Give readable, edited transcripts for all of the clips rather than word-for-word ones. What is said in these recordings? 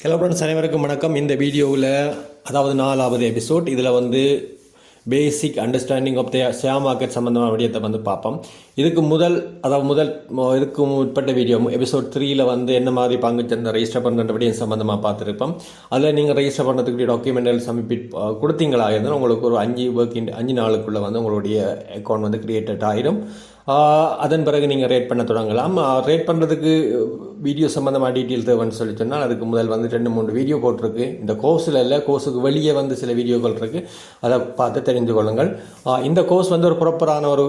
Hello friends, அனைவருக்கும் வணக்கம். இந்த வீடியோவில் அதாவது 4வது எபிசோட். இதில் வந்து basic understanding of the share market சம்மந்தமான விடயத்தை வந்து பார்ப்போம். இதுக்கு இதுக்கு முற்பட்ட வீடியோ எபிசோட் 3ல் வந்து என்ன மாதிரி பங்குச்சந்தை ரெஜிஸ்டர் பண்ணுற விடயம் சம்மந்தமாக பார்த்துருப்போம். அதில் நீங்கள் ரெஜிஸ்டர் பண்ணுறதுக்கு டாக்குமெண்டல் சப்மிட் கொடுத்தீங்களா இருந்தால் உங்களுக்கு ஒரு 5 நாளுக்குள்ளே வந்து உங்களுடைய அக்கௌண்ட் வந்து கிரியேட்டட் ஆகிடும். அதன் பிறகு நீங்கள் ரேட் பண்ண தொடங்கலாம். ரேட் பண்ணுறதுக்கு வீடியோ சம்மந்தமாக டீட்டெயில் தேவைன்னு சொல்லி சொன்னால் அதுக்கு முதல் வந்து 2-3 வீடியோ போட்டிருக்கு. இந்த கோர்ஸில் இல்லை, கோர்ஸுக்கு வெளியே வந்து சில வீடியோக்கள் இருக்குது, அதை பார்த்து தெரிந்து கொள்ளுங்கள். இந்த கோர்ஸ் வந்து ஒரு ப்ராப்பரான ஒரு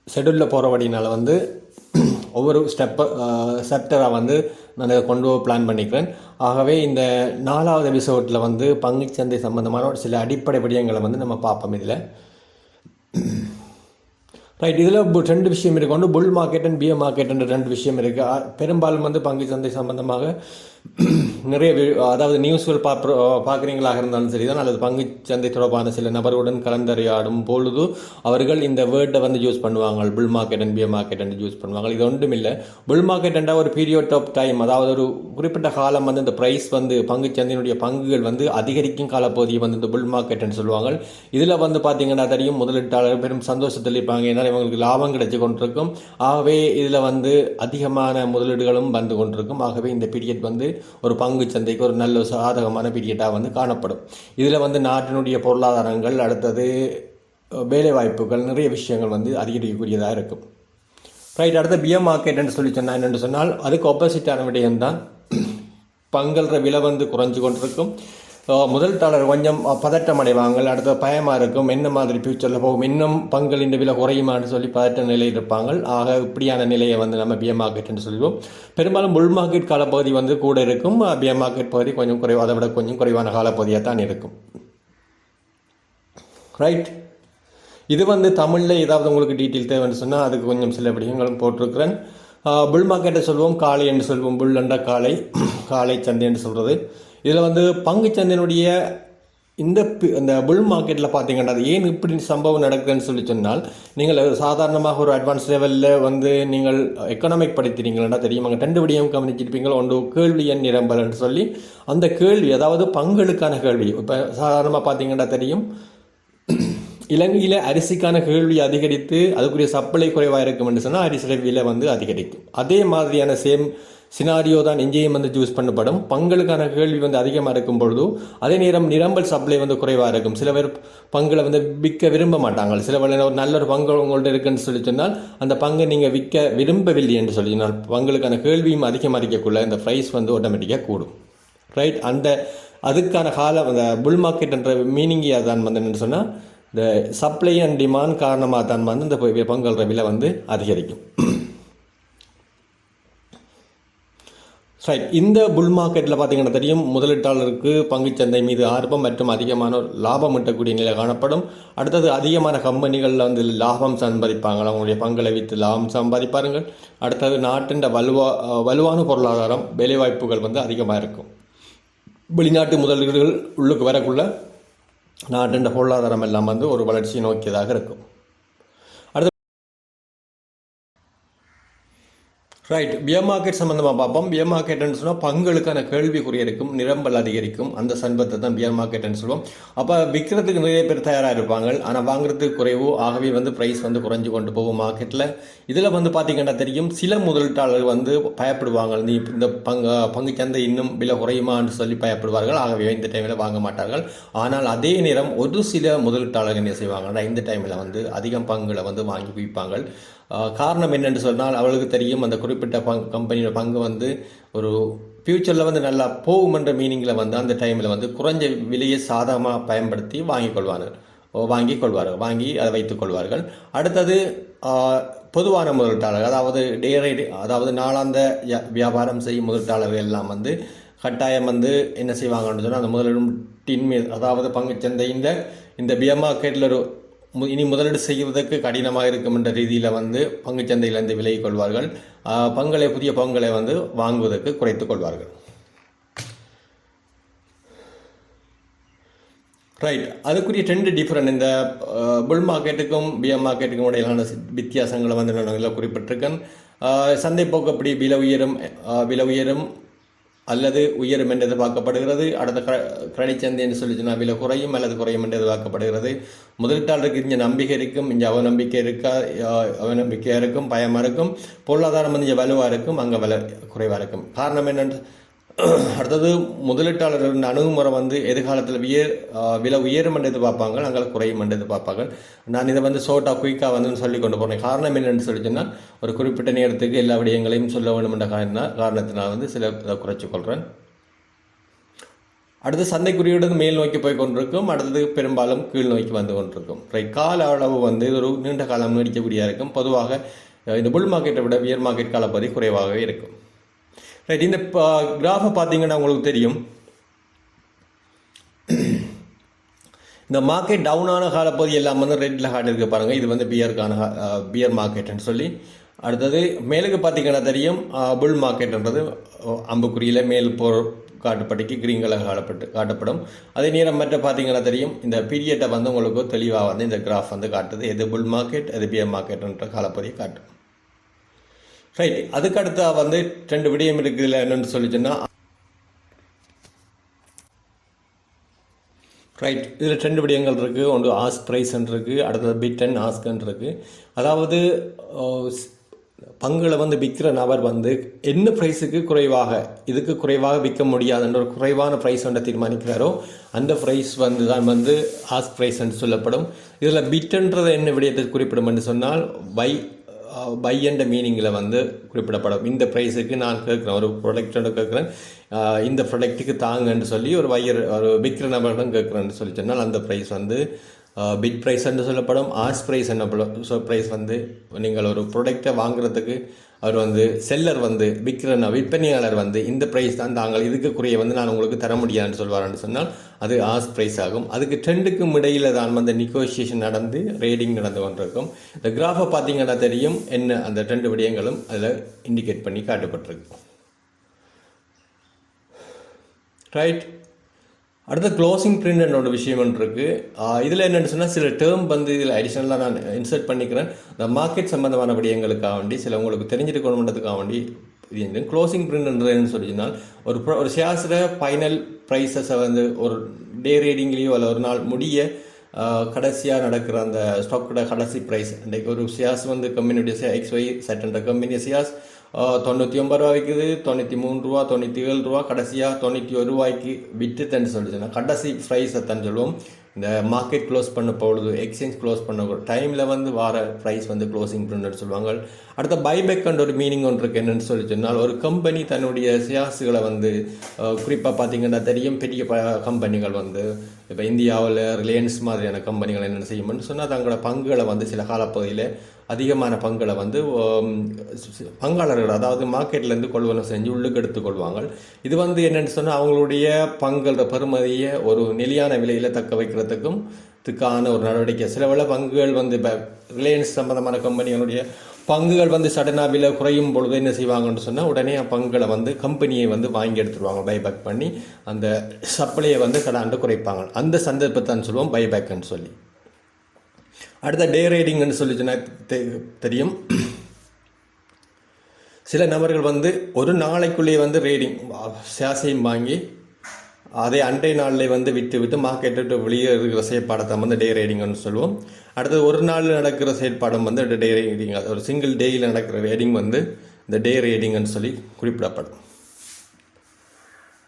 ஷெடியூலில் போகிறபடினால வந்து ஒவ்வொரு செப்டராக வந்து நான் இதை கொண்டு பிளான் பண்ணிக்கிறேன். ஆகவே இந்த 4வது எபிசோடில் வந்து பங்குச்சந்தை சம்மந்தமான சில அடிப்படை விடயங்களை வந்து நம்ம பார்ப்போம். இதில் ரைட், இதில் 2 விஷயம் இருக்குது. ஒன்று புல் மார்க்கெட் அண்ட் பியர் மார்க்கெட்ன்ற 2 விஷயம் இருக்குது. பெரும்பாலும் வந்து பங்குச்சந்தை சம்பந்தமாக நிறைய அதாவது நியூஸ்கள் பார்க்குறீங்களாக இருந்தாலும் சரி தான், அல்லது பங்குச்சந்தை தொடர்பான சில நபருடன் கலந்துரையாடும் பொழுது அவர்கள் இந்த வேர்டை வந்து யூஸ் பண்ணுவாங்க. Bull market and pier market என்று யூஸ் பண்ணுவாங்க. இது ஒன்றும் இல்லை. புல் மார்க்கெட் என்ற ஒரு பீரியட் ஆஃப் டைம், அதாவது ஒரு குறிப்பிட்ட காலம் வந்து இந்த ப்ரைஸ் வந்து பங்குச்சந்தையினுடைய பங்குகள் வந்து அதிகரிக்கும் காலப்பகுதியை வந்து இந்த புல் மார்க்கெட் என்று சொல்லுவாங்க. இதில் வந்து பார்த்தீங்கன்னா தெரியும், முதலீட்டாளர் பெரும் சந்தோஷத்தில் இருப்பாங்க. ஏன்னா இவங்களுக்கு லாபம் கிடைச்சி கொண்டிருக்கும். ஆகவே இதில் வந்து அதிகமான முதலீடுகளும் வந்து கொண்டிருக்கும். ஆகவே இந்த பீரியட் வந்து ஒரு பங்கு சந்தைக்கு ஒரு நல்ல சாதகமான பீரியடாக வந்து காணப்படும். இதில் வந்து நாட்டினுடைய பொருளாதாரங்கள், அடுத்தது வேலை வாய்ப்புகள், நிறைய விஷயங்கள் வந்து அதிகரிக்கக்கூடியதாக இருக்கும். ரைட், அடுத்த பியர் மார்க்கெட் என்று சொல்லி சொன்னால் என்னென்று சொன்னால் அதுக்கு ஆப்போசிட்டான விடயம்தான். பங்குற விலை வந்து குறைஞ்சு கொண்டிருக்கும். முதலீட்டாளர் கொஞ்சம் பதட்டம் அடைவாங்க. அடுத்த பயமாக இருக்கும், என்ன மாதிரி ஃபியூச்சரில் போகும், இன்னும் பங்களின் விலை குறையுமான்னு சொல்லி பதட்ட நிலையில் இருப்பாங்க. ஆக இப்படியான நிலையை வந்து நம்ம பியர் மார்க்கெட்னு சொல்லுவோம். பெரும்பாலும் புல் மார்க்கெட் காலப்பகுதி வந்து கூட இருக்கும், பியர் மார்க்கெட் பகுதி கொஞ்சம் குறைவு, அதை விட கொஞ்சம் குறைவான காலப்பகுதியாக தான் இருக்கும். ரைட், இது வந்து தமிழில் ஏதாவது உங்களுக்கு டீட்டெயில் தேவைன்னு சொன்னால் அதுக்கு கொஞ்சம் சில விடயங்களும் போட்டிருக்கிறேன். புல் மார்க்கெட்டை சொல்லுவோம், காலை என்று சொல்லுவோம். புல் என்ற காலை சந்தை என்று சொல்கிறது. இதில் வந்து பங்குச்சந்தையினுடைய இந்த புல் மார்க்கெட்டில் பார்த்தீங்கன்னா அது ஏன் இப்படி சம்பவம் நடக்குதுன்னு சொல்லி சொன்னால், நீங்கள் சாதாரணமாக ஒரு அட்வான்ஸ் லெவலில் வந்து நீங்கள் எக்கனாமிக் படிக்கிறீங்களா தெரியும். அங்கே 2 விடயம் கவனிச்சிருப்பீங்க. ஒன்று கேள்வி எண் நிரம்பல்னு சொல்லி, அந்த கேள்வி அதாவது பங்களுக்கான கேள்வி. இப்போ சாதாரணமாக பார்த்தீங்கன்னா தெரியும், இலங்கையில் அரிசிக்கான கேள்வி அதிகரித்து அதுக்குரிய சப்ளை குறைவாக இருக்கும் என்று சொன்னால் அரிசி விலை வந்து அதிகரிக்கும். அதே மாதிரியான சேம் சினாரியோ தான் இங்கேயும் வந்து யூஸ் பண்ணப்படும். பங்களுக்கான கேள்வி வந்து அதிகமாக இருக்கும் பொழுது அதே நேரம் நிரம்பல் சப்ளை வந்து குறைவாக இருக்கும். சில பேர் பங்களை வந்து விற்க விரும்ப மாட்டாங்க. சில பேர் ஒரு நல்ல ஒரு பங்கு உங்கள்கிட்ட இருக்குன்னு சொல்லி சொன்னால் அந்த பங்கை நீங்கள் விற்க விரும்பவில்லை என்று சொல்லினால் பங்களுக்கான கேள்வியும் அதிகமாக இருக்கக்குள்ள இந்த ப்ரைஸ் வந்து ஆட்டோமேட்டிக்காக கூடும். ரைட், அதுக்கான காலம் அந்த புல் மார்க்கெட் என்ற மீனிங்காக தான் வந்து என்னென்னு சொன்னால் இந்த சப்ளை அண்ட் டிமாண்ட் காரணமாக தான் வந்து இந்த பங்குற விலை வந்து அதிகரிக்கும். ரைட், இந்த புல் மார்க்கெட்டில் பார்த்தீங்கன்னா தெரியும், முதலீட்டாளருக்கு பங்குச்சந்தை மீது ஆர்வம் மற்றும் அதிகமான லாபம் ஈட்டக்கூடிய நிலை காணப்படும். அடுத்தது அதிகமான கம்பெனிகளில் வந்து லாபம் சம்பாதிப்பாங்க, அவங்களுடைய பங்களை விற்று லாபம் சம்பாதிப்பார்கள். அடுத்தது நாட்டின் வலுவான பொருளாதாரம், வேலைவாய்ப்புகள் வந்து அதிகமாக இருக்கும். வெளிநாட்டு முதலீடுகள் உள்ளுக்கு வரக்குள்ள நாட்டின் பொருளாதாரம் எல்லாம் வந்து ஒரு வளர்ச்சியை நோக்கியதாக இருக்கும். ரைட், பியர் மார்க்கெட் சம்மந்தமாக பார்ப்போம். பியர் மார்க்கெட்னு சொன்னால் பங்களுக்கான கேள்விக்குறி இருக்கும், நிரம்பல் அதிகரிக்கும். அந்த சம்பவத்தை தான் பியர் மார்க்கெட்னு சொல்லுவோம். அப்போ விற்கிறதுக்கு நிறைய பேர் தயாராக இருப்பாங்க, ஆனால் வாங்குறதுக்கு குறைவு. ஆகவே வந்து ப்ரைஸ் வந்து குறைஞ்சு கொண்டு போகும் மார்க்கெட்டில். இதில் வந்து பார்த்திங்கன்னா தெரியும், சில முதலீட்டாளர்கள் வந்து பயப்படுவாங்க, இந்த பங்குச்சந்தை இன்னும் விலை குறையுமான்னு சொல்லி பயப்படுவார்கள். ஆகவே இந்த டைமில் வாங்க மாட்டார்கள். ஆனால் அதே நேரம் ஒரு சில முதலீட்டாளர்கள் என்ன செய்வாங்கன்னா இந்த டைமில் வந்து அதிகம் பங்குகளை வந்து வாங்கி விற்பாங்க. காரணம் என்னென்று சொன்னால் அவளுக்கு தெரியும் அந்த குறிப்பிட்ட கம்பெனியோட பங்கு வந்து ஒரு ஃப்யூச்சரில் வந்து நல்லா போகுமென்ற மீனிங்கில் வந்து அந்த டைமில் வந்து குறைஞ்ச விலையை சாதகமாக பயன்படுத்தி வாங்கி அதை வைத்துக் கொள்வார்கள். அடுத்தது பொதுவான முதலீட்டாளர்கள், அதாவது நாளாந்த வியாபாரம் செய்யும் முதலீட்டாளர்கள் எல்லாம் வந்து கட்டாயம் வந்து என்ன செய்வாங்கன்னு சொன்னால் அந்த முதலீட்டின் மீது, அதாவது பங்குச்சந்தையின் இந்த பியர் மார்க்கெட்டில் இனி முதலீடு செய்வதற்கு கடினமாக இருக்கும் என்ற ரீதியில் வந்து பங்குச்சந்தையிலிருந்து விலகிக் கொள்வார்கள். புதிய பங்குகளை வந்து வாங்குவதற்கு குறைத்துக் கொள்வார்கள். ரைட், அதுக்குரிய 2 டிஃப்ரெண்ட் இந்த புல் மார்க்கெட்டுக்கும் பியர் மார்க்கெட்டுக்கும் இடையிலான வித்தியாசங்களை வந்து நான் குறிப்பிட்டிருக்கேன். சந்தை போக்கு அப்படி விலை உயரும் அல்லது உயரும் என்று எதிர்பார்க்கப்படுகிறது. அடுத்த கிரெடிட் சந்தை என்று சொல்லிச்சுன்னா விலை குறையும் அல்லது குறையும் என்று எதிர்பார்க்கப்படுகிறது. முதலீட்டாளருக்கு இங்கே நம்பிக்கை இருக்கும், இங்கே அவநம்பிக்கையாக இருக்கும், பயமாக இருக்கும். பொருளாதாரம் வந்து இங்கே வலுவாக இருக்கும், அங்கே விலை குறைவாக இருக்கும். காரணம் என்னென்று அடுத்தது முதலீட்டாளர்களின் அணுகுமுறை வந்து எதிர்காலத்தில் விலை உயரும் என்று எதிர்பார்ப்பாங்க, அங்கே குறையும் என்று எதிர்பார்ப்பாங்க. நான் இதை வந்து ஷோர்ட்டாக குயிக்காக வந்து சொல்லி கொண்டு போகிறேன். காரணம் என்னென்னு சொல்லிச்சுன்னா ஒரு குறிப்பிட்ட நேரத்துக்கு எல்லா விடயங்களையும் சொல்ல வேண்டும் என்ற காரணத்தினால் வந்து சில இதை குறைச்சி கொள்கிறேன். அடுத்து சந்தை குறியீடு மேல் நோக்கி போய் கொண்டிருக்கும், அடுத்தது பெரும்பாலும் கீழ் நோக்கி வந்து கொண்டிருக்கும். கால அளவு வந்து ஒரு நீண்ட காலம் நீடிக்கக்கூடியதாக இருக்கும். பொதுவாக இந்த புல் மார்க்கெட்டை விட வியர் மார்க்கெட் காலப்பகுதி குறைவாகவே இருக்கும். ரைட், இந்த கிராஃபை பார்த்தீங்கன்னா உங்களுக்கு தெரியும், இந்த மார்க்கெட் டவுனான காலப்பகுதி எல்லாம் வந்து ரெட்டில் காட்டியிருக்கு பாருங்கள். இது வந்து பியர் மார்க்கெட்டுன்னு சொல்லி. அடுத்தது மேலுக்கு பார்த்தீங்கன்னா தெரியும் புல் மார்க்கெட்டுன்றது அம்புக்குறியில் மேல் காட்டுப்பட்டிக்கு கிரீன் கலர் காட்டப்படும். அதே நேரம் மற்ற பார்த்தீங்கன்னா தெரியும் இந்த பீரியட்டை வந்து உங்களுக்கு தெளிவாக வந்து இந்த கிராஃப் வந்து காட்டுது. எது புல் மார்க்கெட் எது பியர் மார்க்கெட்டுன்ற காலப்பகுதியை காட்டும். ரைட், அதுக்கடுத்தா வந்து 2 விடயம் இருக்குதுல என்னென்னு சொல்லிச்சுன்னா, ரைட் இதில் 2 விடயங்கள் இருக்குது. ஒன்று ஆஸ்க் ப்ரைஸ்ன்னு இருக்குது, அடுத்தது பிட் அண்ட் ஆஸ்க்ன்னு இருக்குது. அதாவது பங்குகளை வந்து விற்கிற நபர் வந்து என்ன ப்ரைஸுக்கு இதுக்கு குறைவாக விற்க முடியாதுன்ற ஒரு குறைவான ப்ரைஸ் ஒன்றை தீர்மானிக்கிறாரோ அந்த ப்ரைஸ் வந்து தான் வந்து ஆஸ்க் ப்ரைஸ் என்று சொல்லப்படும். இதில் பிட்டுன்றது என்ன விடயத்தை குறிப்பிடும் என்று சொன்னால் பை என்ற மீனிங்கில் வந்து குறிப்பிடப்படும். இந்த ப்ரைஸுக்கு நான் கேட்குறேன், ஒரு ப்ராடக்டோட கேட்குறேன், இந்த ப்ராடக்ட்டுக்கு தாங்கன்னு சொல்லி ஒரு விற்கிற நபரிடம் கேட்குறேன்னு சொல்லி சொன்னால் அந்த ப்ரைஸ் வந்து பிட் ப்ரைஸ் என்று சொல்லப்படும். ஆஸ்க் ப்ரைஸ் ப்ரைஸ் வந்து நீங்கள் ஒரு ப்ராடக்டை வாங்குறதுக்கு அவர் வந்து செல்லர் வந்து விற்பனையாளர் வந்து இந்த ப்ரைஸ் தான் தாங்கள் இதுக்குரிய வந்து நான் உங்களுக்கு தர முடியாதுன்னு சொல்வார்ன்னு சொன்னால் அது ஆஸ்க் ப்ரைஸ் ஆகும். அதுக்கு 2க்கும் இடையில் தான் வந்து நெகோசியேஷன் நடந்து ரேடிங் நடந்து கொண்டிருக்கும். இந்த கிராஃபை பார்த்தீங்கன்னா தெரியும் என்ன அந்த 2 விடயங்களும் அதில் இண்டிகேட் பண்ணி காட்டப்பட்டிருக்கு. ரைட், அடுத்த க்ளோசிங் பிரிண்ட் விஷயம் இருக்குது. இதில் என்னென்னு சொன்னால் சில டேர்ம் வந்து இதில் அடிஷ்னலாக நான் இன்சர்ட் பண்ணிக்கிறேன். இந்த மார்க்கெட் சம்மந்தமான விடயங்களுக்காக வேண்டி சில உங்களுக்கு தெரிஞ்சிருக்கணுன்றதுக்காக வேண்டி இது க்ளோசிங் பிரிண்ட்ன்றதுன்னு சொல்லிச்சுனால் ஒரு ஷேர்ஸில் ஃபைனல் ப்ரைஸஸை வந்து ஒரு டே ரீடிங்லேயோ அல்ல ஒரு நாள் முடிய கடைசியாக நடக்கிற அந்த ஸ்டாக்கோட கடைசி ப்ரைஸ். இன்றைக்கு ஒரு ஷேர்ஸ் வந்து கம்பெனியுடைய XY செட்ன்ற கம்பெனி ஷேர்ஸ் 99 ரூபா விற்குது, 93 ரூபா, 97 ரூபா, கடைசியாக 91 ரூபாய்க்கு விற்றுத்தன்னு சொல்லிச்சுன்னா கடைசி ப்ரைஸை தான் சொல்லுவோம். இந்த மார்க்கெட் க்ளோஸ் பண்ண பொழுது எக்ஸ்சேஞ்ச் க்ளோஸ் பண்ண டைமில் வந்து வார ப்ரைஸ் வந்து க்ளோசிங் பிரிண்ட் சொல்லுவாங்க. அடுத்த பைபேக்ன்ற ஒரு மீனிங் ஒன்று இருக்குது. என்னென்னு சொல்லி சொன்னால் ஒரு கம்பெனி தன்னுடைய ஷேர்ஸுகளை வந்து குறிப்பாக பார்த்தீங்கன்னா தெரியும் பெரிய கம்பெனிகள் வந்து இப்போ இந்தியாவில் ரிலையன்ஸ் மாதிரியான கம்பெனிகள் என்னென்ன செய்யும்னு சொன்னால் தங்களோட பங்குகளை வந்து சில காலப்பகுதியில் அதிகமான பங்குகளை வந்து பங்காளர்கள் அதாவது மார்க்கெட்லேருந்து கொள்வனம் செஞ்சு உள்ளுக்கு எடுத்துக்கொள்வாங்க. இது வந்து என்னென்னு சொன்னால் அவங்களுடைய பங்குகளோட பெறுமதியை ஒரு நிலையான விலையில் தக்க வைக்கிறதுக்கும் இதுக்கான ஒரு நடவடிக்கை. சில வேளை பங்குகள் வந்து இப்போ ரிலையன்ஸ் சம்பந்தமான கம்பெனிகளுடைய பங்குகள் வந்து சடனாக விலை குறையும் பொழுது என்ன செய்வாங்கன்னு சொன்னால் உடனே பங்குகளை வந்து கம்பெனியை வந்து வாங்கி எடுத்துருவாங்க. பைபேக் பண்ணி அந்த சப்ளையை வந்து கடாண்டு குறைப்பாங்க. அந்த சந்தர்ப்பத்தான் சொல்லுவோம் பைபேக்குன்னு சொல்லி. அடுத்த டே ரேடிங்னு சொல்லிச்சுன்னா தெரியும் சில நபர்கள் வந்து ஒரு நாளைக்குள்ளேயே வந்து ரேடிங் ஷேர்ஸையும் வாங்கி அதே அன்றைய நாளில் வந்து விட்டு மார்க்கெட்டு வெளியே இருக்கிற செயற்பாடத்தை வந்து டே ரேடிங்னு சொல்லுவோம். அடுத்தது ஒரு நாள் நடக்கிற செயற்பாடம் வந்து டே ரேடிங், ஒரு சிங்கிள் டேயில் நடக்கிற ரேடிங் வந்து இந்த டே ரேடிங்னு சொல்லி குறிப்பிடப்படும்.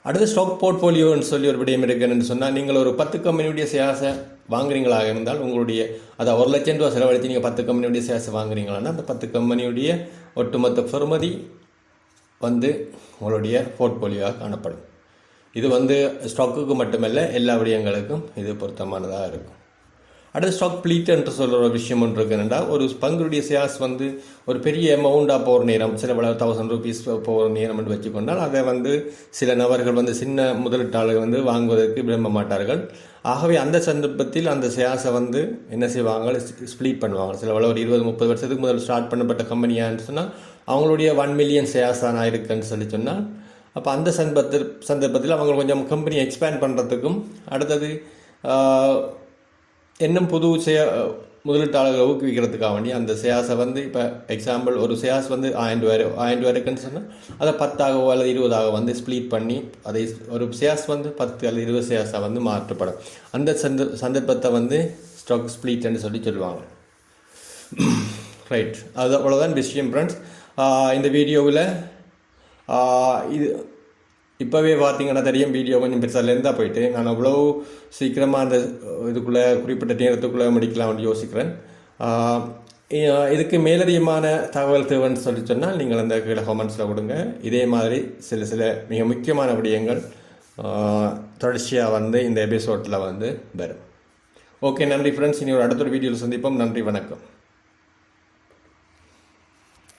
அடுத்து ஸ்டாக் போர்ட்ஃபோலியோன்னு சொல்லி ஒரு விடயம் இருக்குன்னு சொன்னால் நீங்கள் ஒரு 10 கம்பெனியுடைய ஷேர்ஸை வாங்குறீங்களாக இருந்தால் உங்களுடைய அதை 1 லட்சம் ரூபா செலவழித்து நீங்கள் 10 கம்பெனியுடைய ஷேர்ஸை வாங்குறீங்களான்னா அந்த 10 கம்பெனியுடைய ஒட்டுமொத்த பெறுமதி வந்து உங்களுடைய போர்ட்ஃபோலியோவாக காணப்படும். இது வந்து ஸ்டாக்குக்கு மட்டுமல்ல எல்லா விடயங்களுக்கும் இது பொருத்தமானதாக இருக்கும். அடுத்து ஸ்டாக் ப்ளீட் என்று சொல்கிற ஒரு விஷயம் ஒன்று இருக்குன்னா ஒரு பங்குடைய ஷேர்ஸ் வந்து ஒரு பெரிய அமௌண்ட்டாக போகிற நேரம் சில பல 1000 ரூபீஸ் போகிற நேரம் என்று வச்சுக்கொண்டால் அதை வந்து சில நபர்கள் வந்து சின்ன முதலீட்டாளர்கள் வந்து வாங்குவதற்கு விரும்ப மாட்டார்கள். ஆகவே அந்த சந்தர்ப்பத்தில் அந்த ஷேர்ஸை வந்து என்ன செய்வாங்க, ஸ்ப்ளீட் பண்ணுவாங்க. சில பல ஒரு 20-30 வருஷத்துக்கு முதல் ஸ்டார்ட் பண்ணப்பட்ட கம்பெனியான்னு சொன்னால் அவங்களுடைய 1 மில்லியன் ஷேர்ஸ் தான் இருக்குன்னு சொல்லி சொன்னால் அப்போ அந்த சந்தர்ப்பத்தில் அவங்க கொஞ்சம் கம்பெனி எக்ஸ்பேண்ட் பண்ணுறதுக்கும் அடுத்தது இன்னும் புது முதலீட்டாளர்களை ஊக்குவிக்கிறதுக்காக வேண்டி அந்த ஷேர்ஸை வந்து இப்போ எக்ஸாம்பிள் ஒரு ஷேர்ஸ் வந்து 1000 இருக்குன்னு சொன்னால் அதை 10ஆகவோ அல்லது 20ஆக வந்து ஸ்ப்ளிட் பண்ணி அதை ஒரு ஷேர்ஸ் வந்து 10 அல்லது 20 ஷேர்ஸாக வந்து மாற்றப்படும். அந்த சந்தர்ப்பத்தை வந்து ஸ்டாக் ஸ்ப்ளிட்ன்னு சொல்லுவாங்க. ரைட், அது அவ்வளோதான் விஷயம் ஃப்ரெண்ட்ஸ். இந்த வீடியோவில் இது இப்போவே பார்த்தீங்கன்னா தெரியும், வீடியோ கொஞ்சம் பெருசாக லெந்தாக போயிட்டு நான் அவ்வளோ சீக்கிரமாக அந்த இதுக்குள்ளே குறிப்பிட்ட நேரத்துக்குள்ளே முடிக்கலாம்னு யோசிக்கிறேன். இதுக்கு மேலதிகமான தகவல் தேவைன்னு சொன்னால் நீங்கள் அந்த கீழே கமெண்ட்ஸில் கொடுங்க. இதே மாதிரி சில மிக முக்கியமான விடயங்கள் தொடர்ச்சியாக வந்து இந்த எபிசோட்டில் வந்து வரும். ஓகே, நன்றி ஃப்ரெண்ட்ஸ். இனி ஒரு அடுத்த ஒரு வீடியோவில் சந்திப்போம். நன்றி, வணக்கம்.